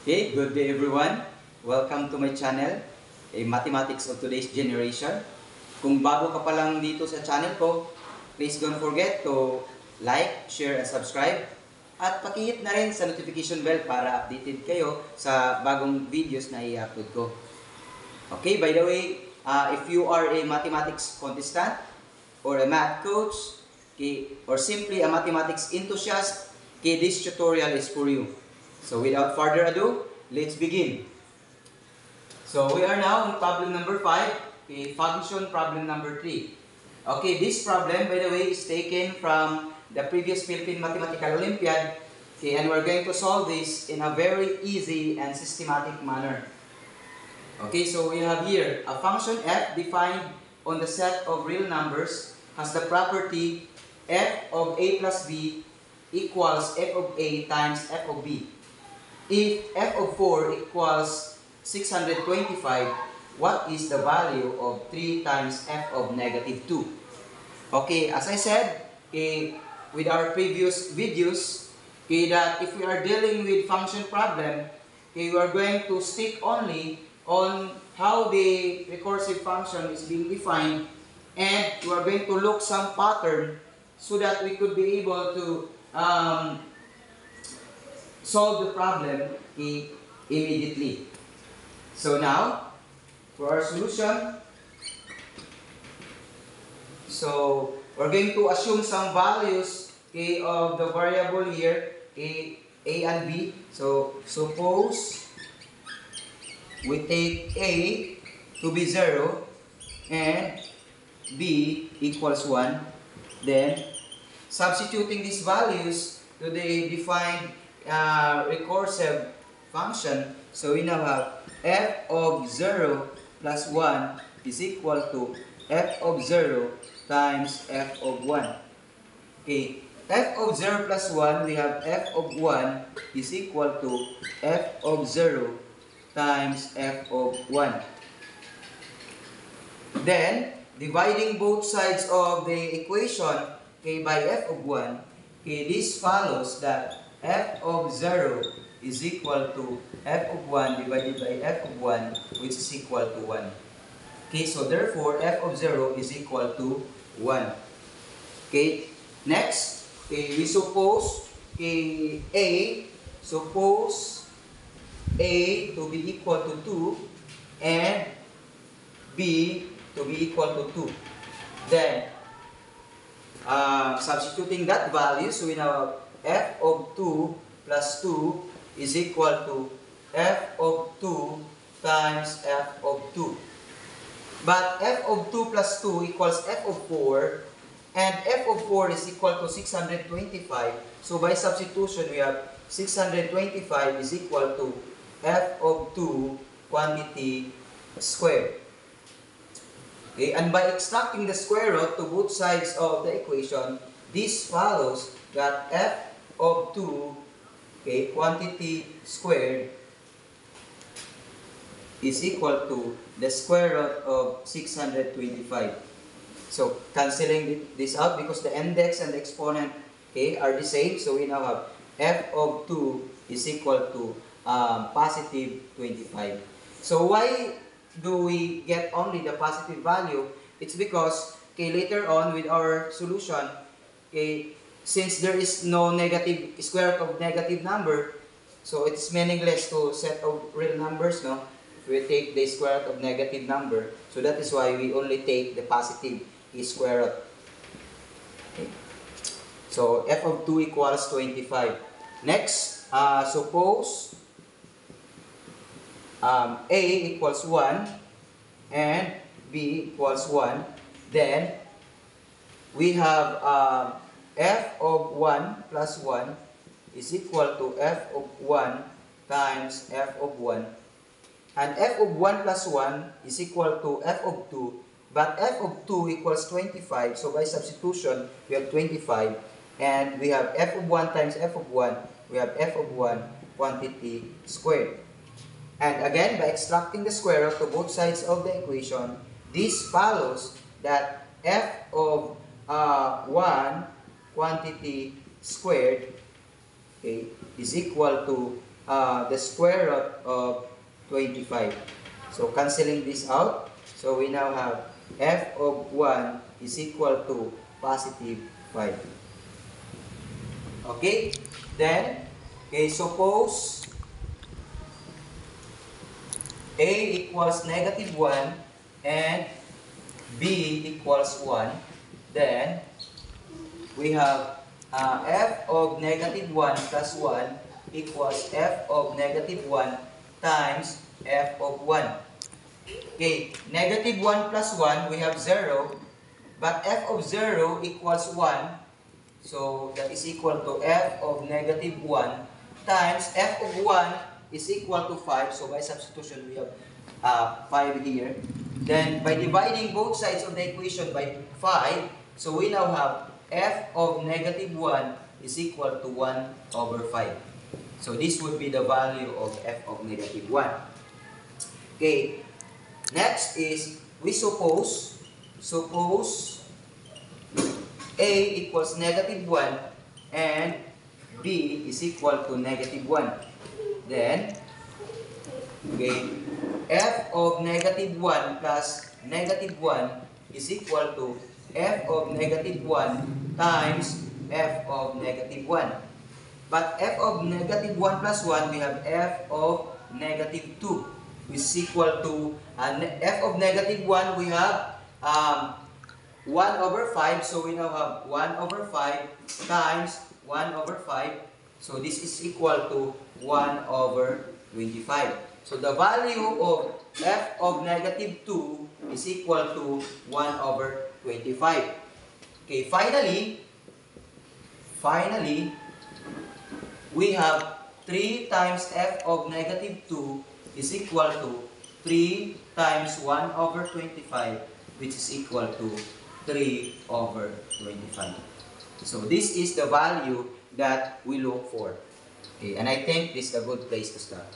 Hey, good day everyone. Welcome to my channel, Mathematics of Today's Generation. Kung bago ka pa lang dito sa channel ko, please don't forget to like, share, and subscribe. At pakihit na rin sa notification bell para updated kayo sa bagong videos na i-upload ko. Okay, by the way, if you are a mathematics contestant or a math coach, or simply a mathematics enthusiast, this tutorial is for you. So without further ado, let's begin. So we are now on problem number 5, function problem number 3. Okay, this problem, by the way, is taken from the previous Philippine Mathematical Olympiad, and we're going to solve this in a very easy and systematic manner. Okay, so we have here a function f defined on the set of real numbers has the property f of a plus b equals f of a times f of b. If f of 4 equals 625, what is the value of 3 times f of negative 2? Okay, as I said with our previous videos, that if we are dealing with function problem, we are going to stick only on how the recursive function is being defined, and we are going to look some pattern so that we could be able to solve the problem immediately. So now, for our solution, so we're going to assume some values of the variable here, a and b. So suppose we take a to be 0 and b equals 1. Then, substituting these values to the defined recursive function, so we now have f of 0 plus 1 is equal to f of 0 times f of 1. Okay, f of 0 plus 1, we have f of 1 is equal to f of 0 times f of 1. Then, dividing both sides of the equation by f of 1, this follows that f of 0 is equal to f of 1 divided by f of 1, which is equal to 1. Okay, so therefore, f of 0 is equal to 1. Okay, next, we suppose suppose a to be equal to 2 and b to be equal to 2. Then, substituting that value, so we now have f of 2 plus 2 is equal to f of 2 times f of 2. But f of 2 plus 2 equals f of 4, and f of 4 is equal to 625. So by substitution, we have 625 is equal to f of 2 quantity squared. Okay, and by extracting the square root to both sides of the equation, this follows that f of 2, quantity squared is equal to the square root of 625. So, cancelling this out because the index and the exponent are the same. So, we now have f of 2 is equal to positive 25. So, why do we get only the positive value? It's because later on with our solution, since there is no negative square root of negative number, so it's meaningless to set of real numbers, no? If we take the square root of negative number, so that is why we only take the positive square root. Okay. So f of 2 equals 25. Next, suppose a equals 1 and b equals 1, then we have f of 1 plus 1 is equal to f of 1 times f of 1, and f of 1 plus 1 is equal to f of 2, but f of 2 equals 25, so by substitution we have 25, and we have f of 1 times f of 1, we have f of 1 quantity squared. And again, by extracting the square root to both sides of the equation, this follows that f of 1 quantity squared is equal to the square root of 25. So canceling this out. So we now have f of 1 is equal to positive 5. Okay? Then, okay, suppose a equals negative 1 and b equals 1. Then, we have f of negative 1 plus 1 equals f of negative 1 times f of 1. Okay, negative 1 plus 1, we have 0. But f of 0 equals 1. So, that is equal to f of negative 1 times f of 1 is equal to 5. So, by substitution, we have 5 here. Then, by dividing both sides of the equation by 5, so we now have f of negative 1 is equal to 1 over 5. So, this would be the value of f of negative 1. Okay. Next is, we suppose a equals negative 1 and b is equal to negative 1. Then, okay, f of negative 1 plus negative 1 is equal to f of negative 1 times f of negative 1. But f of negative 1 plus 1, we have f of negative 2. Is equal to f of negative 1, we have 1 over 5. So we now have 1 over 5 times 1 over 5. So this is equal to 1 over 25. So the value of f of negative 2 is equal to 1 over 25. Okay, finally, we have 3 times f of negative 2 is equal to 3 times 1 over 25, which is equal to 3 over 25. So this is the value that we look for. Okay, and I think this is a good place to start.